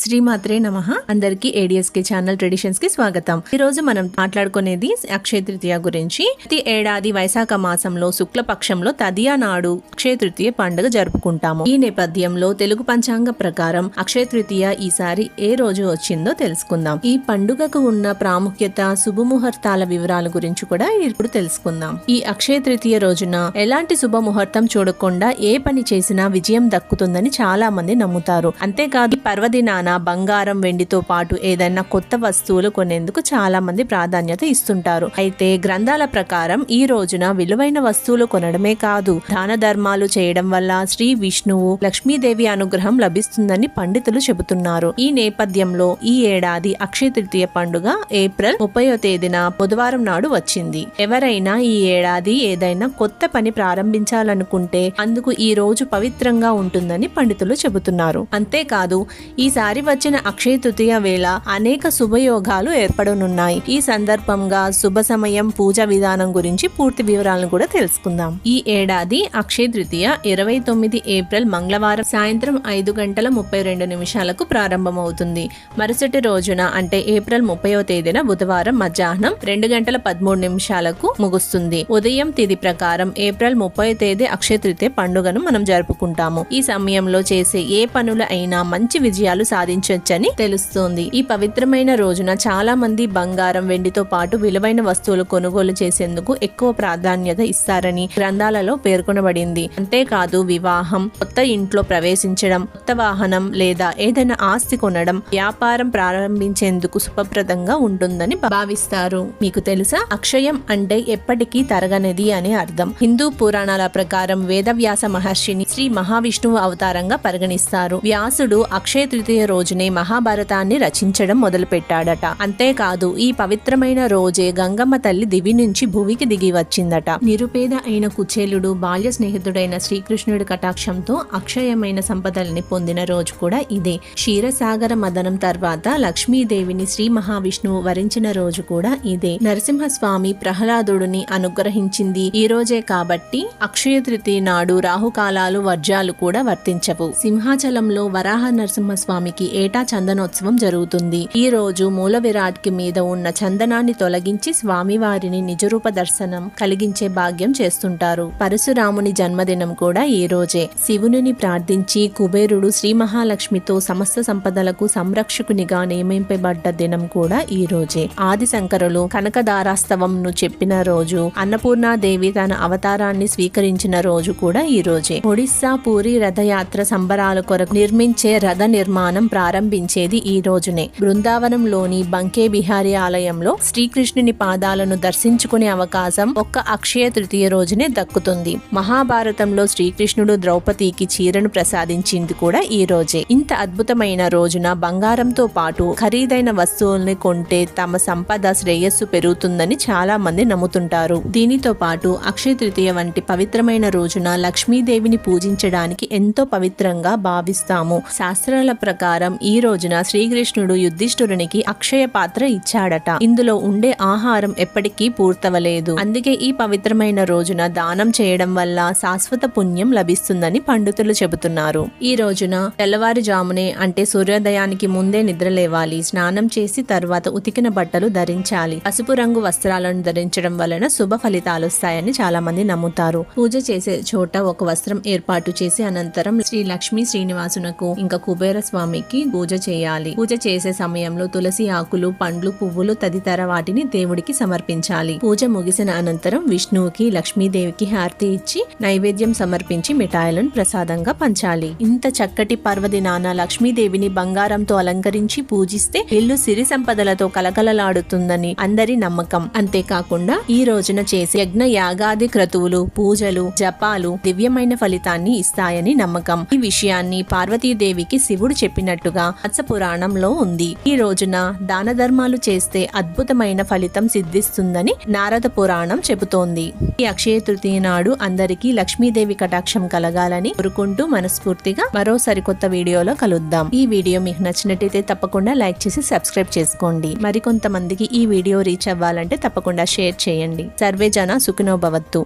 శ్రీమాత్రే నమః. అందరికి ఏడిఎస్కే ఛానల్ ట్రెడిషన్స్ కి స్వాగతం. ఈ రోజు మనం మాట్లాడుకునేది అక్షయ తృతీయ గురించి. ప్రతి ఏడాది వైశాఖ మాసంలో శుక్లపక్షంలో తదియా నాడు అక్షయ తృతీయ పండుగ జరుపుకుంటాము. ఈ నేపథ్యంలో తెలుగు పంచాంగ ప్రకారం అక్షయ తృతీయ ఈసారి ఏ రోజు వచ్చిందో తెలుసుకుందాం. ఈ పండుగకు ఉన్న ప్రాముఖ్యత, శుభముహూర్తాల వివరాల గురించి కూడా ఇప్పుడు తెలుసుకుందాం. ఈ అక్షయ తృతీయ రోజున ఎలాంటి శుభముహూర్తం చూడకుండా ఏ పని చేసినా విజయం దక్కుతుందని చాలా మంది నమ్ముతారు. అంతేకాదు పర్వదినాన బంగారం, వెండితో పాటు ఏదైనా కొత్త వస్తువులు కొనేందుకు చాలా మంది ప్రాధాన్యత ఇస్తుంటారు. అయితే గ్రంథాల ప్రకారం ఈ రోజున విలువైన వస్తువులు కొనడమే కాదు, దాన ధర్మాలు చేయడం వల్ల శ్రీ విష్ణువు, లక్ష్మీదేవి అనుగ్రహం లభిస్తుందని పండితులు చెబుతున్నారు. ఈ నేపథ్యంలో ఈ ఏడాది అక్షయ తృతీయ పండుగ ఏప్రిల్ 30వ తేదీన బుధవారం నాడు వచ్చింది. ఎవరైనా ఈ ఏడాది ఏదైనా కొత్త పని ప్రారంభించాలనుకుంటే అందుకు ఈ రోజు పవిత్రంగా ఉంటుందని పండితులు చెబుతున్నారు. అంతేకాదు ఈసారి వచ్చిన అక్షయ తృతీయ వేళ అనేక శుభయోగాలు ఏర్పడనున్నాయి. ఈ సందర్భంగా శుభ సమయం, పూజ విధానం గురించి పూర్తి వివరాలను కూడా తెలుసుకుందాం. ఈ ఏడాది అక్షయ తృతీయ 29 ఏప్రిల్ మంగళవారం సాయంత్రం 5:32 ప్రారంభమవుతుంది. మరుసటి రోజున అంటే ఏప్రిల్ 30వ తేదీన బుధవారం మధ్యాహ్నం 2:13 ముగుస్తుంది. ఉదయం తిథి ప్రకారం ఏప్రిల్ 30వ తేదీ అక్షయ తృతీయ పండుగను మనం జరుపుకుంటాము. ఈ సమయంలో చేసే ఏ పనులు అయినా మంచి విజయాలు సాధించొచ్చని తెలుస్తోంది. ఈ పవిత్రమైన రోజున చాలా మంది బంగారం, వెండితో పాటు విలువైన వస్తువులు కొనుగోలు చేసేందుకు ఎక్కువ ప్రాధాన్యత ఇస్తారని గ్రంథాలలో పేర్కొనబడింది. అంతేకాదు వివాహం, కొత్త ఇంట్లో ప్రవేశించడం, కొత్త వాహనం లేదా ఏదైనా ఆస్తి కొనడం, వ్యాపారం ప్రారంభించేందుకు శుభప్రదంగా ఉంటుందని భావిస్తారు. మీకు తెలుసా, అక్షయం అంటే ఎప్పటికీ తరగనిది అని అర్థం. హిందూ పురాణాల ప్రకారం వేదవ్యాస మహర్షిని శ్రీ మహావిష్ణువు అవతారంగా పరిగణిస్తారు. వ్యాసుడు అక్షయ తృతీయ రోజునే మహాభారతాన్ని రచించడం మొదలుపెట్టాడట. అంతేకాదు ఈ పవిత్రమైన రోజే గంగమ్మ తల్లి దివి నుంచి భూమికి దిగి వచ్చిందట. నిరుపేద అయిన కుచేలుడు బాల్య స్నేహితుడైన శ్రీకృష్ణుడి కటాక్షంతో అక్షయమైన సంపదల్ని పొందిన రోజు కూడా ఇదే. క్షీరసాగర మదనం తర్వాత లక్ష్మీదేవిని శ్రీ మహావిష్ణువు వరించిన రోజు కూడా ఇదే. నరసింహస్వామి ప్రహ్లాదుడిని అనుగ్రహించింది ఈ రోజే కాబట్టి అక్షయ తృతీయ నాడు రాహుకాలాలు, వర్జాలు కూడా వర్తించవు. సింహాచలంలో వరాహ నరసింహస్వామికి ఏటా చందనోత్సవం జరుగుతుంది. ఈ రోజు మూల విరాట్కి మీద ఉన్న చందనాన్ని తొలగించి స్వామివారిని నిజరూప దర్శనం కలిగించే భాగ్యం చేస్తుంటారు. పరశురాముని జన్మదినం కూడా ఈ రోజే. శివుని ప్రార్థించి కుబేరుడు శ్రీ మహాలక్ష్మితో సమస్త సంపదలకు సంరక్షకునిగా నియమింపబడ్డ దినం కూడా ఈ రోజే. ఆది శంకరులు కనకదారాస్తవంను చెప్పిన రోజు, అన్నపూర్ణాదేవి తన అవతారాన్ని స్వీకరించిన రోజు కూడా ఈ రోజే. ఒడిస్సా పూరి రథయాత్ర సంబరాల కొరకు నిర్మించే రథ నిర్మాణం ప్రారంభించేది ఈ రోజునే. బృందావనంలోని బంకే బిహారీ ఆలయంలో శ్రీకృష్ణుని పాదాలను దర్శించుకునే అవకాశం ఒక్క అక్షయ తృతీయ రోజునే దక్కుతుంది. మహాభారతంలో శ్రీకృష్ణుడు ద్రౌపదికి చీరను ప్రసాదించింది కూడా ఈ రోజే. ఇంత అద్భుతమైన రోజున బంగారంతో పాటు ఖరీదైన వస్తువుల్ని కొంటే తమ సంపద, శ్రేయస్సు పెరుగుతుందని చాలా మంది నమ్ముతుంటారు. దీనితో పాటు అక్షయ తృతీయ వంటి పవిత్రమైన రోజున లక్ష్మీదేవిని పూజించడానికి ఎంతో పవిత్రంగా భావిస్తాము. శాస్త్రాల ప్రకారం ఈ రోజున శ్రీకృష్ణుడు యుధిష్ఠిరునికి అక్షయ పాత్ర ఇచ్చాడట. ఇందులో ఉండే ఆహారం ఎప్పటికీ పూర్తవలేదు. అందుకే ఈ పవిత్రమైన రోజున దానం చేయడం వల్ల శాశ్వత పుణ్యం లభిస్తుందని పండితులు చెబుతున్నారు. ఈ రోజున తెల్లవారుజామునే అంటే సూర్యోదయానికి ముందే నిద్రలేవాలి. స్నానం చేసి తర్వాత ఉతికిన బట్టలు ధరించాలి. పసుపు రంగు వస్త్రాలను ధరించడం వలన శుభ ఫలితాలు వస్తాయని చాలా మంది నమ్ముతారు. పూజ చేసే చోట ఒక వస్త్రం ఏర్పాటు చేసి అనంతరం శ్రీ లక్ష్మీ శ్రీనివాసునకు ఇంకా కుబేర స్వామికి పూజ చేయాలి. పూజ చేసే సమయంలో తులసి ఆకులు, పండ్లు, పువ్వులు తదితర వాటిని దేవుడికి సమర్పించాలి. పూజ ముగిసిన అనంతరం విష్ణువుకి, లక్ష్మీదేవికి హారతి ఇచ్చి నైవేద్యం సమర్పించి మిఠాయిలను ప్రసాదంగా పంచాలి. ఇంత చక్కటి పర్వదినాన లక్ష్మీదేవిని బంగారంతో అలంకరించి పూజిస్తే ఇల్లు సిరి సంపదలతో కలకలలాడుతుందని అందరి నమ్మకం. అంతేకాకుండా ఈ రోజున చేసే యజ్ఞ, యాగాది క్రతువులు, పూజలు, జపాలు దివ్యమైన ఫలితాన్ని ఇస్తాయని నమ్మకం. ఈ విషయాన్ని పార్వతీదేవికి శివుడు చెప్పినట్టుగా మత్స్య పురాణంలో ఉంది. ఈ రోజున దాన ధర్మాలు చేస్తే అద్భుతమైన ఫలితం సిద్ధిస్తుందని నారద పురాణం చెబుతోంది. ఈ అక్షయ తృతీయ నాడు అందరికీ లక్ష్మీదేవి కటాక్షం కలగాలని కోరుకుంటూ మనస్ఫూర్తిగా మరో సరికొత్త వీడియోలో కలుద్దాం. ఈ వీడియో మీకు నచ్చినట్టయితే తప్పకుండా లైక్ చేసి సబ్స్క్రైబ్ చేసుకోండి. మరికొంతమందికి ఈ వీడియో రీచ్ అవ్వాలంటే తప్పకుండా షేర్ చేయండి. సర్వే జన సుఖినో భవత్తు.